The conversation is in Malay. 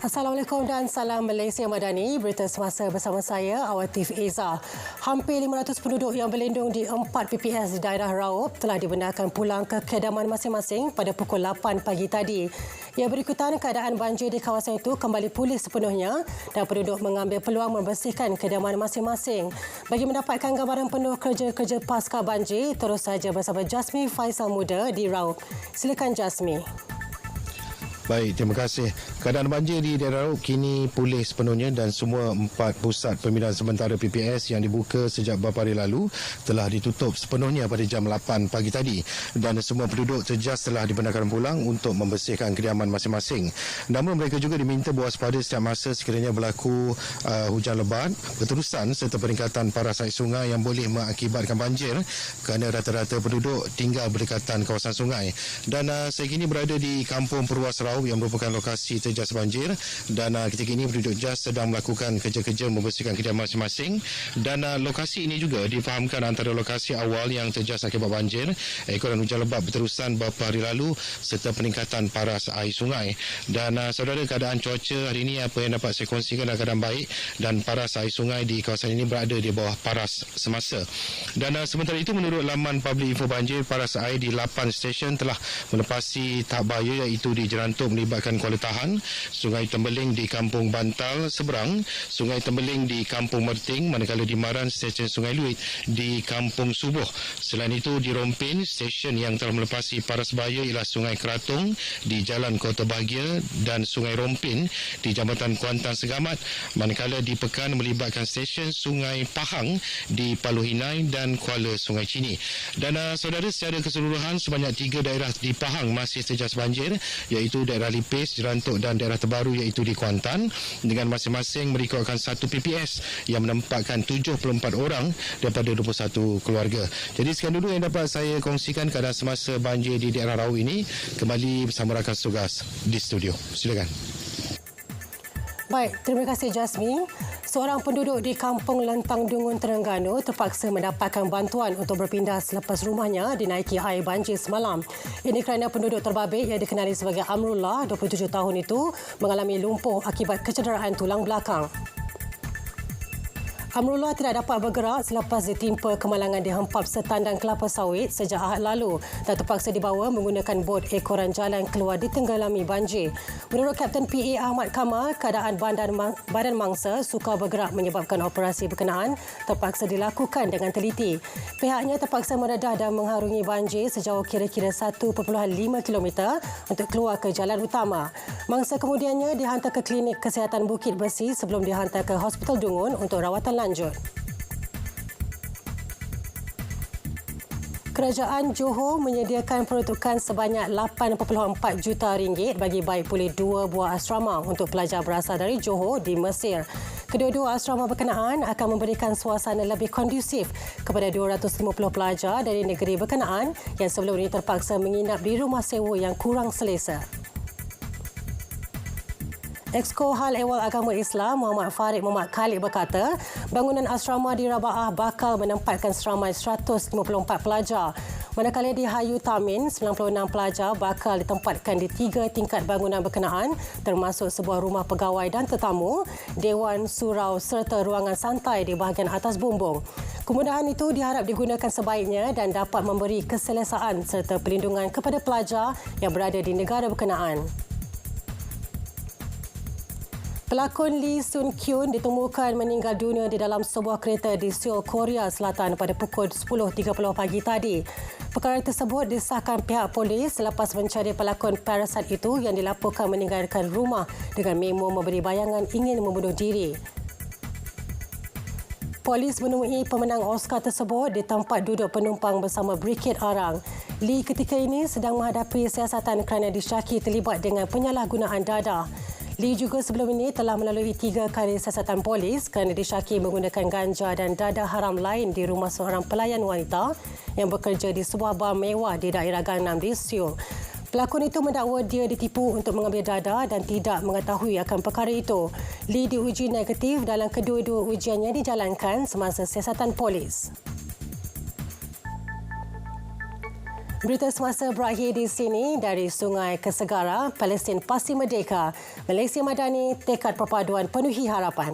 Assalamualaikum dan salam Malaysia Madani. Berita semasa bersama saya, Awatif Eza. Hampir 500 penduduk yang berlindung di 4 PPS di daerah Raub telah dibenarkan pulang ke kediaman masing-masing pada pukul 8 pagi tadi. Ia berikutan keadaan banjir di kawasan itu kembali pulih sepenuhnya dan penduduk mengambil peluang membersihkan kediaman masing-masing. Bagi mendapatkan gambaran penuh kerja-kerja pasca banjir, terus saja bersama Jasmi Faisal Muda di Raub. Silakan Jasmi. Baik, terima kasih. Keadaan banjir di daerah Raub kini pulih sepenuhnya dan semua 4 pusat pembinaan sementara PPS yang dibuka sejak beberapa hari lalu telah ditutup sepenuhnya pada jam 8 pagi tadi dan semua penduduk terjas telah dibenarkan pulang untuk membersihkan kediaman masing-masing. Namun mereka juga diminta berwaspada setiap masa sekiranya berlaku hujan lebat, berterusan serta peningkatan paras air sungai yang boleh mengakibatkan banjir kerana rata-rata penduduk tinggal berdekatan kawasan sungai. Dan saya kini berada di Kampung Perwas Raub yang merupakan lokasi terjas banjir dan ketika ini penduduk JAS sedang melakukan kerja-kerja membersihkan kediaman masing-masing dan lokasi ini juga difahamkan antara lokasi awal yang terjas akibat banjir, ekoran hujan lebat berterusan beberapa hari lalu serta peningkatan paras air sungai. Dan saudara, keadaan cuaca hari ini apa yang dapat saya kongsikan adalah keadaan baik dan paras air sungai di kawasan ini berada di bawah paras semasa. Dan sementara itu, menurut laman public info banjir, paras air di 8 stesen telah melepasi tahap bahaya iaitu di Jerantuk melibatkan Kuala Tahan, Sungai Tembeling di Kampung Bantal seberang, Sungai Tembeling di Kampung Merting, manakala di Maran stesen Sungai Luit di Kampung Subuh. Selain itu, di Rompin, stesen yang telah melepasi paras bahaya ialah Sungai Keratung di Jalan Kota Bahagia dan Sungai Rompin di Jambatan Kuantan Segamat, manakala di Pekan melibatkan stesen Sungai Pahang di Paluhinai dan Kuala Sungai Cini. Dan saudara, secara keseluruhan sebanyak 3 daerah di Pahang masih terjas banjir, iaitu daerah Lipis, Jerantuk dan daerah terbaru iaitu di Kuantan, dengan masing-masing merekodkan 1 PPS yang menempatkan 74 orang daripada 21 keluarga. Jadi sekian dulu yang dapat saya kongsikan keadaan semasa banjir di daerah Raub ini. Kembali bersama rakan tugas di studio. Silakan. Baik, terima kasih Jasmi. Seorang penduduk di Kampung Lentang Dungun, Terengganu terpaksa mendapatkan bantuan untuk berpindah selepas rumahnya dinaiki air banjir semalam. Ini kerana penduduk terbabit yang dikenali sebagai Amrullah, 27 tahun itu, mengalami lumpuh akibat kecederaan tulang belakang. Amrullah tidak dapat bergerak selepas ditimpa kemalangan dihempap setandang kelapa sawit sejak Ahad lalu dan terpaksa dibawa menggunakan bot ekoran jalan keluar ditenggelami banjir. Menurut Kapten PA Ahmad Kamal, keadaan badan mangsa sukar bergerak menyebabkan operasi berkenaan terpaksa dilakukan dengan teliti. Pihaknya terpaksa meredah dan mengharungi banjir sejauh kira-kira 1.5 km untuk keluar ke jalan utama. Mangsa kemudiannya dihantar ke Klinik Kesihatan Bukit Besi sebelum dihantar ke Hospital Dungun untuk rawatan lanjut. Kerajaan Johor menyediakan peruntukan sebanyak 8.4 juta ringgit bagi baik pulih 2 buah asrama untuk pelajar berasal dari Johor di Mesir. Kedua-dua asrama berkenaan akan memberikan suasana lebih kondusif kepada 250 pelajar dari negeri berkenaan yang sebelum ini terpaksa menginap di rumah sewa yang kurang selesa. Exco Hal Ehwal Agama Islam Muhammad Farid Muhammad Khalid berkata, bangunan asrama di Rabaah bakal menempatkan seramai 154 pelajar. Manakala di Hayu Tamin, 96 pelajar bakal ditempatkan di 3 tingkat bangunan berkenaan termasuk sebuah rumah pegawai dan tetamu, dewan surau serta ruangan santai di bahagian atas bumbung. Kemudahan itu diharap digunakan sebaiknya dan dapat memberi keselesaan serta perlindungan kepada pelajar yang berada di negara berkenaan. Pelakon Lee Sun Kyun ditemukan meninggal dunia di dalam sebuah kereta di Seoul, Korea Selatan pada pukul 10.30 pagi tadi. Perkara tersebut disahkan pihak polis selepas mencari pelakon Parasite itu yang dilaporkan meninggalkan rumah dengan memo memberi bayangan ingin membunuh diri. Polis menemui pemenang Oscar tersebut di tempat duduk penumpang bersama Brigade Arang. Lee ketika ini sedang menghadapi siasatan kerana disyaki terlibat dengan penyalahgunaan dadah. Lee juga sebelum ini telah melalui 3 kali siasatan polis kerana disyaki menggunakan ganja dan dadah haram lain di rumah seorang pelayan wanita yang bekerja di sebuah bar mewah di daerah Gangnam di Seoul. Pelakon itu mendakwa dia ditipu untuk mengambil dadah dan tidak mengetahui akan perkara itu. Lee diuji negatif dalam kedua-dua ujian yang dijalankan semasa siasatan polis. Berita semasa berakhir di sini. Dari sungai ke segara, Palestin pasti merdeka. Malaysia Madani tekad perpaduan penuhi harapan.